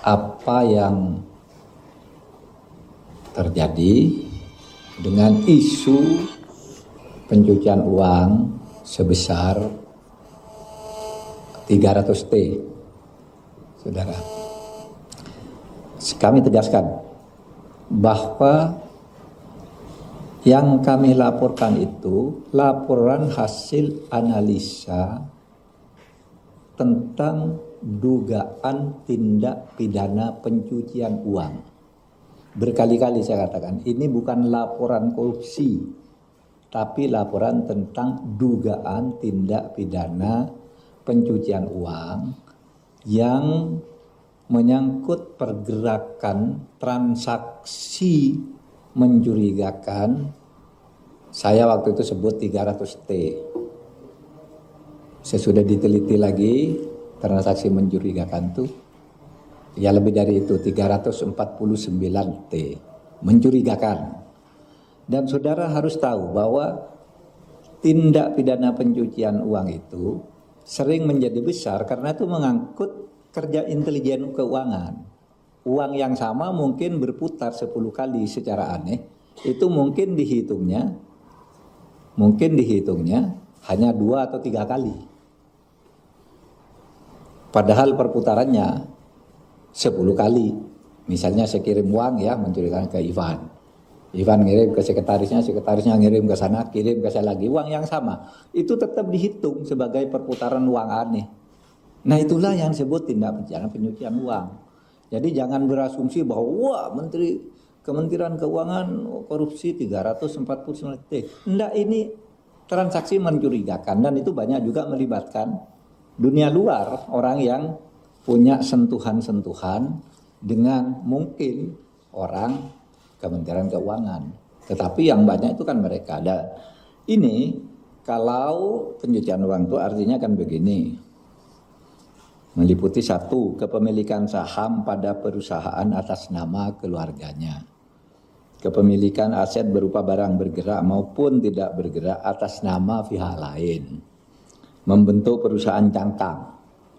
apa yang terjadi dengan isu pencucian uang sebesar 300 T, saudara. Kami tegaskan bahwa yang kami laporkan itu laporan hasil analisa tentang dugaan tindak pidana pencucian uang. Berkali-kali saya katakan, ini bukan laporan korupsi, tapi laporan tentang dugaan tindak pidana pencucian uang yang menyangkut pergerakan transaksi mencurigakan. Saya waktu itu sebut 300 T. Sesudah diteliti lagi, transaksi mencurigakan itu ya lebih dari itu, 349 T, mencurigakan. Dan saudara harus tahu bahwa tindak pidana pencucian uang itu sering menjadi besar karena itu mengangkut kerja intelijen keuangan. Uang yang sama mungkin berputar 10 kali secara aneh, itu mungkin dihitungnya hanya 2 atau 3 kali. Padahal perputarannya 10 kali. Misalnya saya kirim uang ya, mencurigakan ke Ivan ngirim ke sekretarisnya ngirim ke sana, kirim ke saya lagi, uang yang sama. Itu tetap dihitung sebagai perputaran uang aneh. Nah itulah yang disebut tindak pidana pencucian uang. Jadi jangan berasumsi bahwa wah Kementerian Keuangan korupsi 349 T. Enggak, ini transaksi mencurigakan dan itu banyak juga melibatkan dunia luar, orang yang punya sentuhan-sentuhan dengan mungkin orang Kementerian Keuangan. Tetapi yang banyak itu kan mereka. Dan ini kalau pencucian uang itu artinya kan begini. Meliputi 1, kepemilikan saham pada perusahaan atas nama keluarganya. Kepemilikan aset berupa barang bergerak maupun tidak bergerak atas nama pihak lain. Membentuk perusahaan cangkang.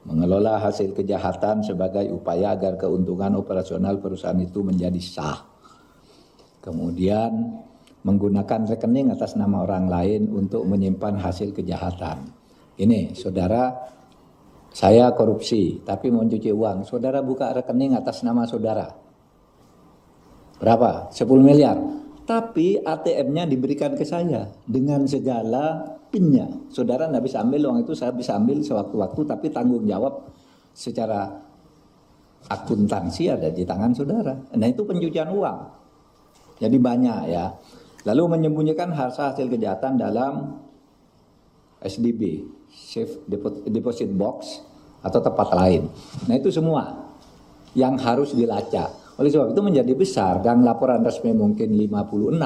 Mengelola hasil kejahatan sebagai upaya agar keuntungan operasional perusahaan itu menjadi sah. Kemudian menggunakan rekening atas nama orang lain untuk menyimpan hasil kejahatan. Ini saudara, saya korupsi tapi mau cuci uang. Saudara buka rekening atas nama saudara. Berapa? 10 miliar. Tapi ATM-nya diberikan ke saya dengan segala PIN-nya. Saudara nggak bisa ambil uang itu, saya bisa ambil sewaktu-waktu, tapi tanggung jawab secara akuntansi ada di tangan saudara. Nah itu pencucian uang. Jadi banyak ya. Lalu menyembunyikan hasil kejahatan dalam SDB, Safe Deposit Box atau tempat lain. Nah itu semua yang harus dilacak. Oleh sebab itu menjadi besar, dan laporan resmi mungkin 56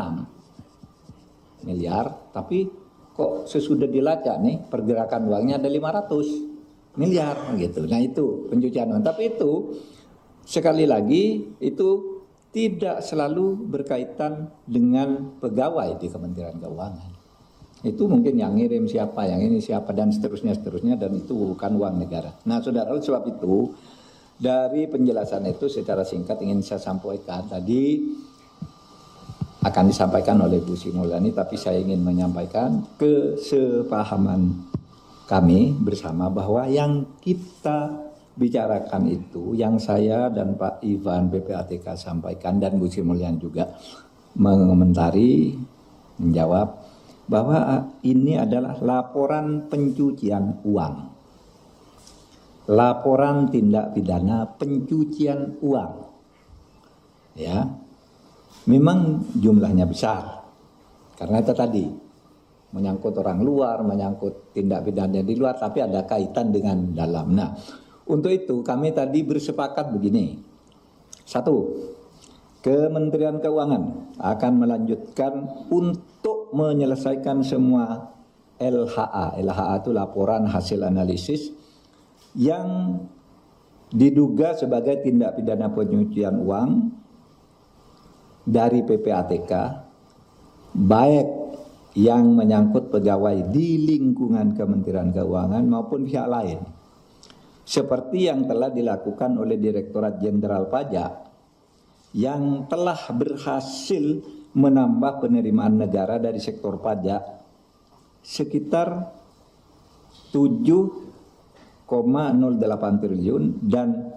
miliar, tapi kok sesudah dilacak nih pergerakan uangnya ada 500 miliar gitu. Nah itu pencucian uang. Tapi itu sekali lagi itu tidak selalu berkaitan dengan pegawai di Kementerian Keuangan. Itu mungkin yang ngirim siapa, yang ini siapa, dan seterusnya, dan itu bukan uang negara. Nah saudara, oleh sebab itu dari penjelasan itu secara singkat ingin saya sampaikan. Tadi akan disampaikan oleh Bu Sri Mulyani, tapi saya ingin menyampaikan kesepahaman kami bersama bahwa yang kita bicarakan itu, yang saya dan Pak Ivan PPATK sampaikan dan Bu Sri Mulyani juga mengomentari, menjawab bahwa ini adalah laporan pencucian uang. Laporan tindak pidana pencucian uang. Ya. Memang jumlahnya besar. Karena itu tadi menyangkut orang luar, menyangkut tindak pidana di luar, tapi ada kaitan dengan dalam. Nah, untuk itu kami tadi bersepakat begini. 1, Kementerian Keuangan akan melanjutkan untuk menyelesaikan semua LHA. LHA itu laporan hasil analisis yang diduga sebagai tindak pidana pencucian uang dari PPATK, baik yang menyangkut pegawai di lingkungan Kementerian Keuangan maupun pihak lain. seperti yang telah dilakukan oleh Direktorat Jenderal Pajak yang telah berhasil menambah penerimaan negara dari sektor pajak sekitar 7,08 triliun dan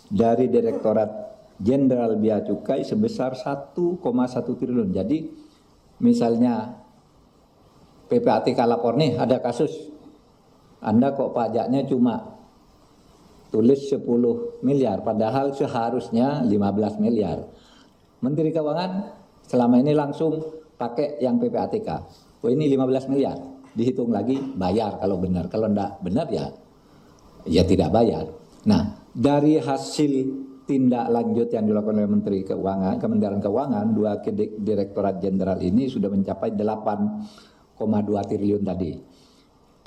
dari Direktorat Jenderal Bea Cukai sebesar 1,1 triliun. Jadi misalnya PPATK lapor nih ada kasus, Anda kok pajaknya cuma tulis 10 miliar, padahal seharusnya 15 miliar. Menteri Keuangan selama ini langsung pakai yang PPATK. Oh ini 15 miliar, dihitung lagi bayar kalau benar. Kalau enggak benar ya tidak bayar. Nah, dari hasil tindak lanjut yang dilakukan oleh Menteri Keuangan, Kementerian Keuangan, dua Direktorat Jenderal ini sudah mencapai 8,2 triliun tadi.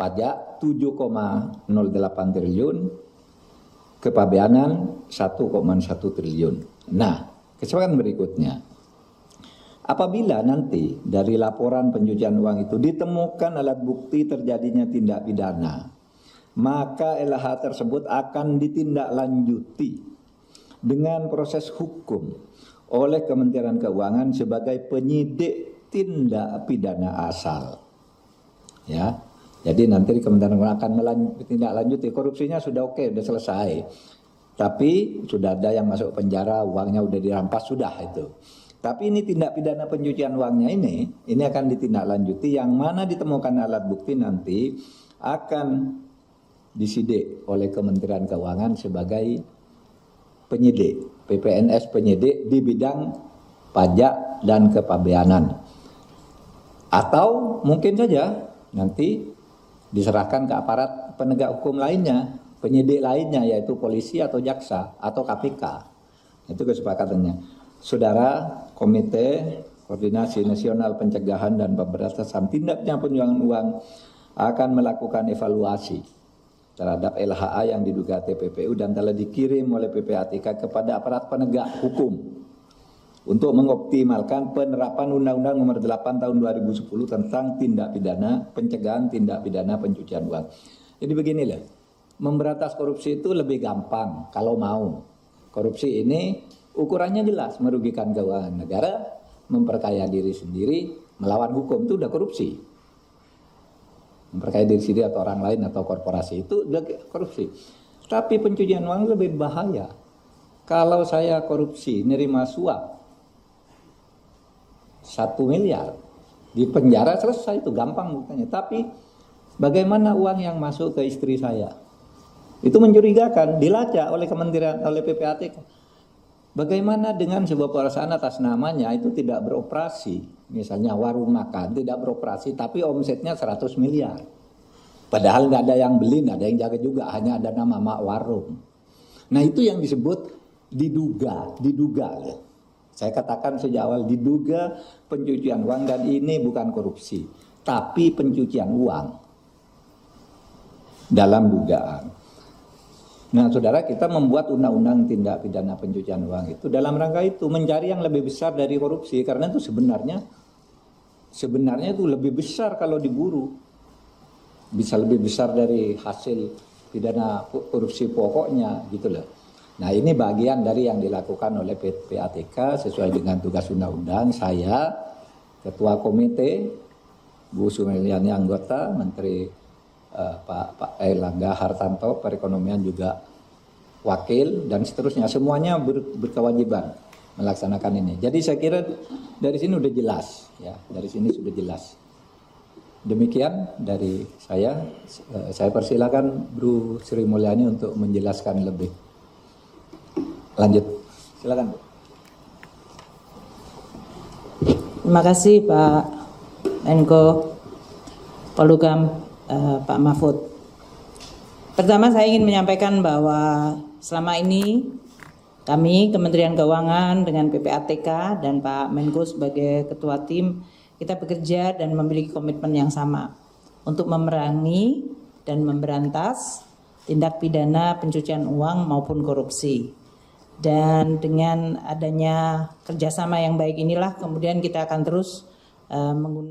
Pajak 7,08 triliun, kepabeanan 1,1 triliun. Nah, kesepakatan berikutnya. Apabila nanti dari laporan pencucian uang itu ditemukan alat bukti terjadinya tindak pidana, maka LH tersebut akan ditindaklanjuti dengan proses hukum oleh Kementerian Keuangan sebagai penyidik tindak pidana asal. Ya. Jadi nanti Kementerian Keuangan akan menindaklanjuti, korupsinya sudah oke, sudah selesai. Tapi sudah ada yang masuk penjara, uangnya sudah dirampas, sudah itu. Tapi ini tindak pidana pencucian uangnya ini akan ditindaklanjuti, yang mana ditemukan alat bukti nanti akan disidik oleh Kementerian Keuangan sebagai penyidik, PPNS penyidik di bidang pajak dan kepabeanan. Atau mungkin saja nanti diserahkan ke aparat penegak hukum lainnya, penyidik lainnya, yaitu polisi atau jaksa atau KPK. Itu kesepakatannya. Saudara, Komite Koordinasi Nasional Pencegahan dan Pemberantasan Tindak Pidana Pencucian Uang akan melakukan evaluasi terhadap LHA yang diduga TPPU dan telah dikirim oleh PPATK kepada aparat penegak hukum untuk mengoptimalkan penerapan Undang-Undang Nomor 8 Tahun 2010 tentang tindak pidana pencegahan tindak pidana pencucian uang. Jadi beginilah, memberantas korupsi itu lebih gampang kalau mau. Korupsi ini ukurannya jelas, merugikan keuangan negara, memperkaya diri sendiri, melawan hukum, itu udah korupsi. Memperkaya diri sendiri atau orang lain atau korporasi itu udah korupsi. Tapi pencucian uang lebih bahaya. Kalau saya korupsi, nerima suap 1 miliar, di penjara selesai, itu gampang buktinya. Tapi bagaimana uang yang masuk ke istri saya? Itu mencurigakan, dilacak oleh Kementerian, oleh PPATK. Bagaimana dengan sebuah perusahaan atas namanya itu tidak beroperasi, misalnya warung makan tidak beroperasi, tapi omsetnya 100 miliar. Padahal nggak ada yang beli, nggak ada yang jaga juga, hanya ada nama mak warung. Nah itu yang disebut diduga ya. Saya katakan sejak awal, diduga pencucian uang, dan ini bukan korupsi, tapi pencucian uang dalam dugaan. Nah saudara, kita membuat undang-undang tindak pidana pencucian uang itu dalam rangka itu mencari yang lebih besar dari korupsi, karena itu sebenarnya itu lebih besar kalau diburu, bisa lebih besar dari hasil pidana korupsi pokoknya gitu loh. Nah ini bagian dari yang dilakukan oleh PPATK sesuai dengan tugas undang-undang. Saya ketua komite, Bu Sumilyani anggota, Menteri Pak Airlangga Hartarto perekonomian juga wakil, dan seterusnya, semuanya berkewajiban melaksanakan ini. Jadi saya kira dari sini sudah jelas ya, dari sini sudah jelas. Demikian dari saya persilakan Bu Sri Mulyani untuk menjelaskan lebih lanjut. Silakan Bu. Terima kasih Pak Menko Polhukam, Pak Mahfud. Pertama saya ingin menyampaikan bahwa selama ini kami Kementerian Keuangan dengan PPATK dan Pak Menko sebagai ketua tim, kita bekerja dan memiliki komitmen yang sama untuk memerangi dan memberantas tindak pidana pencucian uang maupun korupsi. Dan dengan adanya kerjasama yang baik inilah kemudian kita akan terus menggunakan